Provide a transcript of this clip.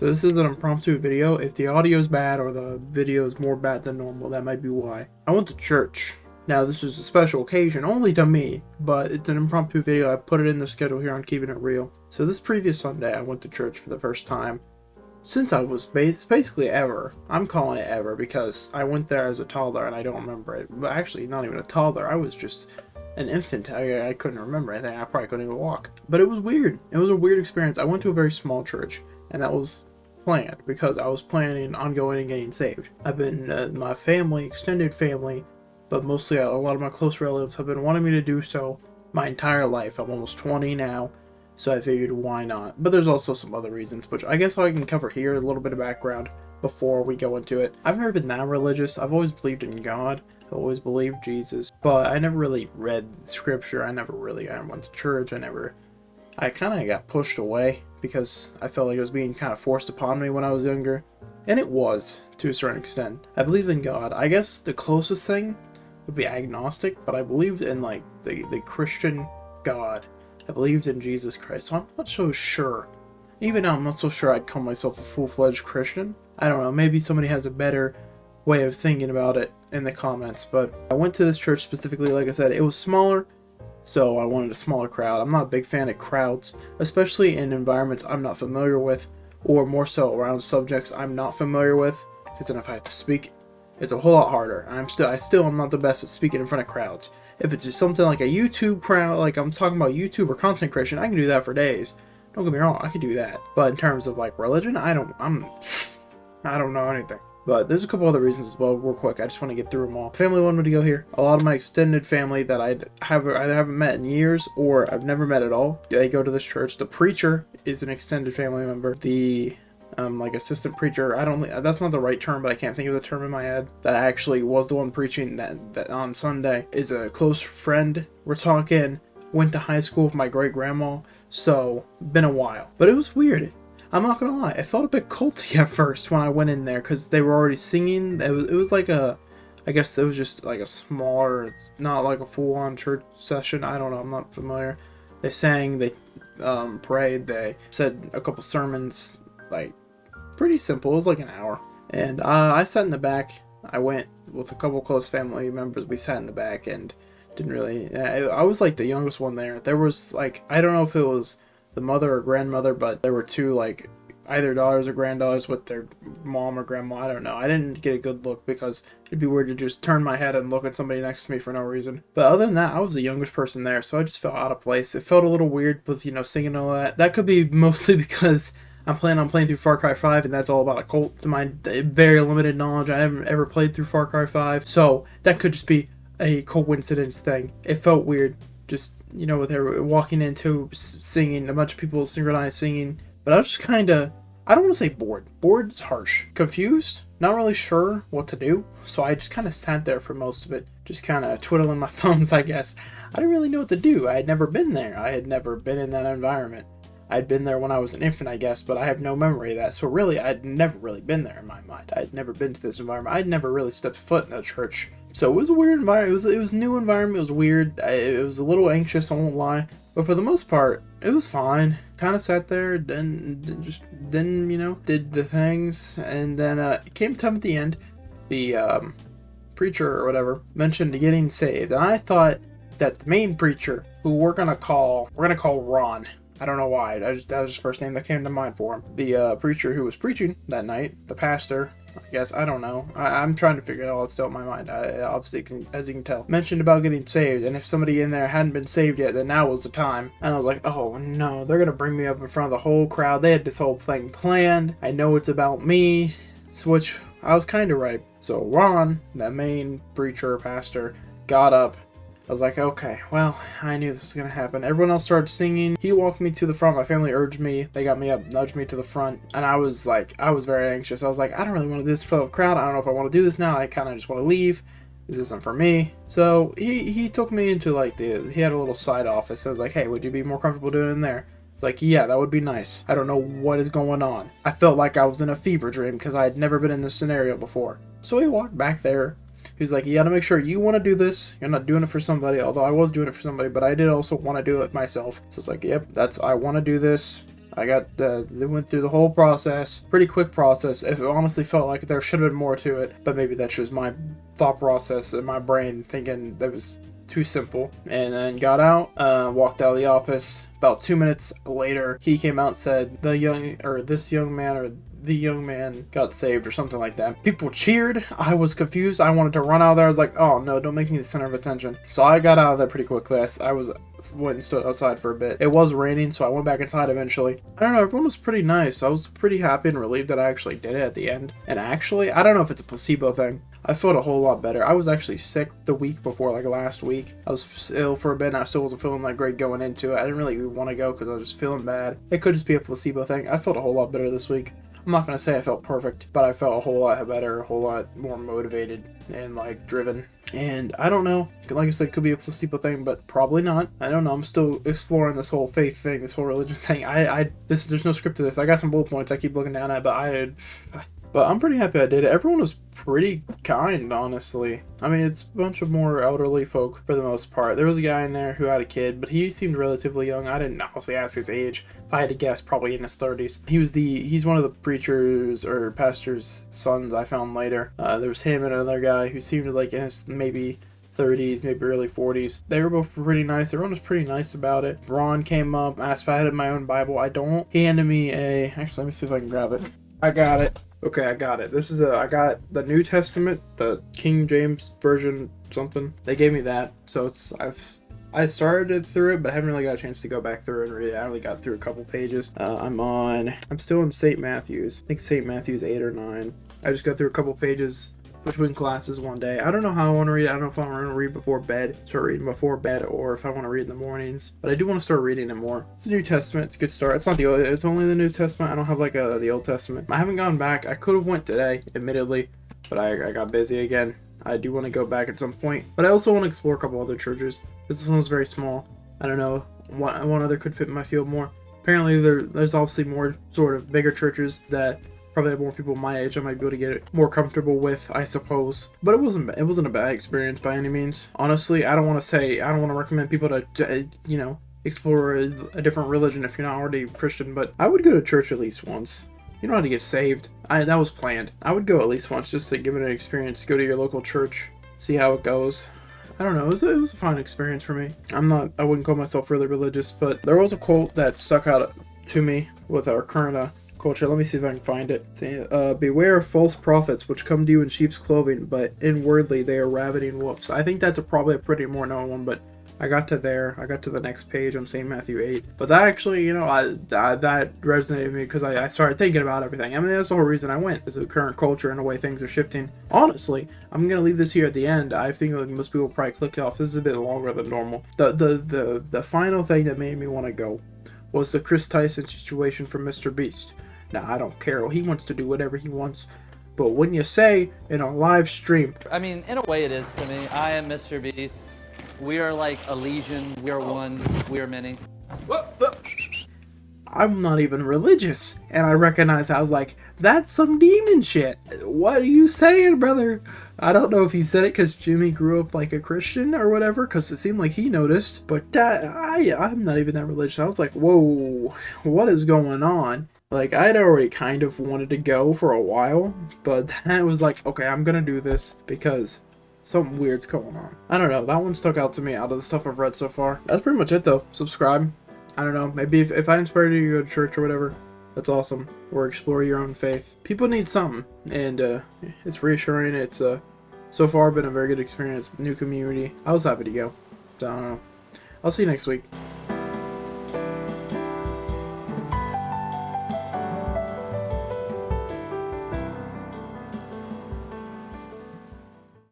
So this is an impromptu video. If the audio is bad or the video is more bad than normal, that might be why. I went to church. Now this is a special occasion only to me, but it's an impromptu video. I put it in the schedule here on Keeping It Real. So this previous Sunday, I went to church for the first time since I was basically ever. I'm calling it ever because I went there as a toddler and I don't remember it. But actually, not even a toddler. I was just an infant. I couldn't remember anything. I probably couldn't even walk. But it was weird. It was a weird experience. I went to a very small church, and that was planned because I was planning on going and getting saved. I've been my family, extended family, but mostly a lot of my close relatives have been wanting me to do so my entire life. I'm almost 20 now, so I figured why not. But there's also some other reasons, which I guess I can cover here, a little bit of background before we go into it. I've never been that religious. I've always believed in God. I've always believed Jesus, but I never really read scripture. I went to church. I kind of got pushed away because I felt like it was being kind of forced upon me when I was younger. And it was, to a certain extent. I believed in God. I guess the closest thing would be agnostic, but I believed in like the Christian God. I believed in Jesus Christ, so I'm not so sure. Even now, I'm not so sure I'd call myself a full-fledged Christian. I don't know, maybe somebody has a better way of thinking about it in the comments, but I went to this church specifically, like I said, it was smaller, so I wanted a smaller crowd. I'm not a big fan of crowds, especially in environments I'm not familiar with, or more so around subjects I'm not familiar with, because then if I have to speak, it's a whole lot harder. I still am not the best at speaking in front of crowds. If it's just something like a YouTube crowd, like I'm talking about YouTube or content creation, I can do that for days. Don't get me wrong, I can do that. But in terms of like religion, I don't know anything. But there's a couple other reasons as well, real quick. I just want to get through them all. Family wanted me to go here. A lot of my extended family that I haven't met in years, or I've never met at all, they go to this church. The preacher is an extended family member. The like assistant preacher, that's not the right term, but I can't think of the term in my head, that actually was the one preaching that on Sunday, is a close friend. We're talking, went to high school with my great grandma, so been a while. But it was weird. I'm not gonna lie, it felt a bit culty at first when I went in there because they were already singing. It was like I guess it was just like a smaller, not like a full-on church session. I don't know, I'm not familiar. They sang, they prayed, they said a couple sermons, like pretty simple. It was like an hour. And I sat in the back. I went with a couple close family members. We sat in the back and didn't really, I was like the youngest one there. There was like, I don't know if it was the mother or grandmother, but there were two like either daughters or granddaughters with their mom or grandma. I don't know. I didn't get a good look because it'd be weird to just turn my head and look at somebody next to me for no reason. But other than that, I was the youngest person there, so I just felt out of place. It felt a little weird with, singing and all that. That could be mostly because I'm planning on playing through Far Cry 5, and that's all about a cult. To my very limited knowledge, I haven't ever played through Far Cry 5, so that could just be a coincidence thing. It felt weird. Just, with her walking into singing, a bunch of people synchronized singing. But I was just kind of, I don't want to say bored. Bored is harsh. Confused, not really sure what to do. So I just kind of sat there for most of it, just kind of twiddling my thumbs, I guess. I didn't really know what to do. I had never been there. I had never been in that environment. I'd been there when I was an infant, I guess, but I have no memory of that. So really, I'd never really been there in my mind. I'd never been to this environment. I'd never really stepped foot in a church. So it was a weird environment. It was a new environment. It was weird. It was a little anxious, I won't lie. But for the most part, it was fine. Kind of sat there, then did the things. And then it came time at the end. The preacher or whatever mentioned getting saved. And I thought that the main preacher, who we're gonna call Ron. I don't know why. That was his first name that came to mind for him. The preacher who was preaching that night, the pastor, I guess, I don't know. I'm trying to figure it all out still in my mind. I obviously, as you can tell, mentioned about getting saved, and if somebody in there hadn't been saved yet, then now was the time. And I was like, oh no, they're gonna bring me up in front of the whole crowd. They had this whole thing planned. I know it's about me, which I was kind of right. So Ron, the main preacher, pastor, got up. I was like, okay, well, I knew this was going to happen. Everyone else started singing. He walked me to the front. My family urged me. They got me up, nudged me to the front. And I was very anxious. I was like, I don't really want to do this for the crowd. I don't know if I want to do this now. I kind of just want to leave. This isn't for me. So he took me into like he had a little side office. I was like, hey, would you be more comfortable doing it in there? It's like, yeah, that would be nice. I don't know what is going on. I felt like I was in a fever dream because I had never been in this scenario before. So he walked back there. He's like, you gotta make sure you want to do this. You're not doing it for somebody, although I was doing it for somebody, but I did also want to do it myself. So it's like, yep, I want to do this. They went through the whole process, pretty quick process. It honestly felt like there should have been more to it, but maybe that's just my thought process in my brain thinking that was too simple. And then got out, walked out of the office. About 2 minutes later, he came out and said the young man got saved or something like that. People cheered. I was confused. I wanted to run out of there. I was like, oh no, don't make me the center of attention. So I got out of there pretty quickly. I went and stood outside for a bit. It was raining, so I went back inside eventually. I don't know, everyone was pretty nice. I was pretty happy and relieved that I actually did it at the end. And actually, I don't know if it's a placebo thing. I felt a whole lot better. I was actually sick the week before, like last week. I was ill for a bit and I still wasn't feeling that great going into it. I didn't really want to go because I was just feeling bad. It could just be a placebo thing. I felt a whole lot better this week. I'm not going to say I felt perfect, but I felt a whole lot better, a whole lot more motivated and like driven. And I don't know, like I said, it could be a placebo thing, but probably not. I don't know. I'm still exploring this whole faith thing, this whole religion thing. There's no script to this. I got some bullet points I keep looking down at, but I'm pretty happy I did it. Everyone was pretty kind, honestly. I mean, it's a bunch of more elderly folk for the most part. There was a guy in there who had a kid, but he seemed relatively young. I didn't honestly ask his age. If I had to guess, probably in his 30s. He's one of the preachers or pastor's sons I found later. There was him and another guy who seemed like in his maybe 30s, maybe early 40s. They were both pretty nice. Everyone was pretty nice about it. Ron came up, asked if I had my own Bible. I don't. He handed me actually, let me see if I can grab it. I got it. Okay, I got it. I got the New Testament, the King James version something. They gave me that, so I started through it, but I haven't really got a chance to go back through and read it. I only got through a couple pages. I'm still in St. Matthew's. I think St. Matthew's 8 or 9. I just got through a couple pages between classes one day. I don't know how I want to read it. I don't know if I want to read before bed, start reading before bed, or if I want to read in the mornings. But I do want to start reading it more. It's the New Testament. It's a good start. It's not it's only the New Testament. I don't have like the Old Testament. I haven't gone back. I could have went today, admittedly, but I got busy again. I do want to go back at some point, but I also want to explore a couple other churches. This one was very small. I don't know. One other could fit in my field more. Apparently, there's obviously more sort of bigger churches that probably have more people my age I might be able to get more comfortable with, I suppose. But it wasn't a bad experience by any means. Honestly, I don't want to recommend people to explore a different religion if you're not already Christian, but I would go to church at least once. You don't have to get saved. That was planned. I would go at least once just to give it an experience. Go to your local church, see how it goes. I don't know, it was a fun experience for me. I wouldn't call myself really religious, but there was a quote that stuck out to me with our current culture. Let me see if I can find it. Beware of false prophets which come to you in sheep's clothing, but inwardly they are ravening wolves. I think that's probably a pretty more known one, but I got to the next page on St. Matthew 8. But that actually, that resonated with me because I started thinking about everything. I mean, that's the whole reason I went, is the current culture and the way things are shifting. Honestly, I'm going to leave this here at the end. I think like most people probably clicked off. This is a bit longer than normal. The final thing that made me want to go was the Chris Tyson situation from Mr. Beast. Now, I don't care. He wants to do whatever he wants. But when you say in a live stream... I mean, in a way it is to me. I am Mr. Beast. We are like a legion. We are one. We are many. I'm not even religious. And I recognized, I was like, that's some demon shit. What are you saying, brother? I don't know if he said it because Jimmy grew up like a Christian or whatever, because it seemed like he noticed. But I'm not even that religious. I was like, whoa, what is going on? Like, I'd already kind of wanted to go for a while, but then I was like, okay, I'm gonna do this because something weird's going on. I don't know, that one stuck out to me out of the stuff I've read so far. That's pretty much it though. Subscribe. I don't know, maybe if I inspired you to go to church or whatever, that's awesome. Or explore your own faith. People need something, and it's reassuring. It's so far been a very good experience, new community. I was happy to go. So, I don't know. I'll see you next week.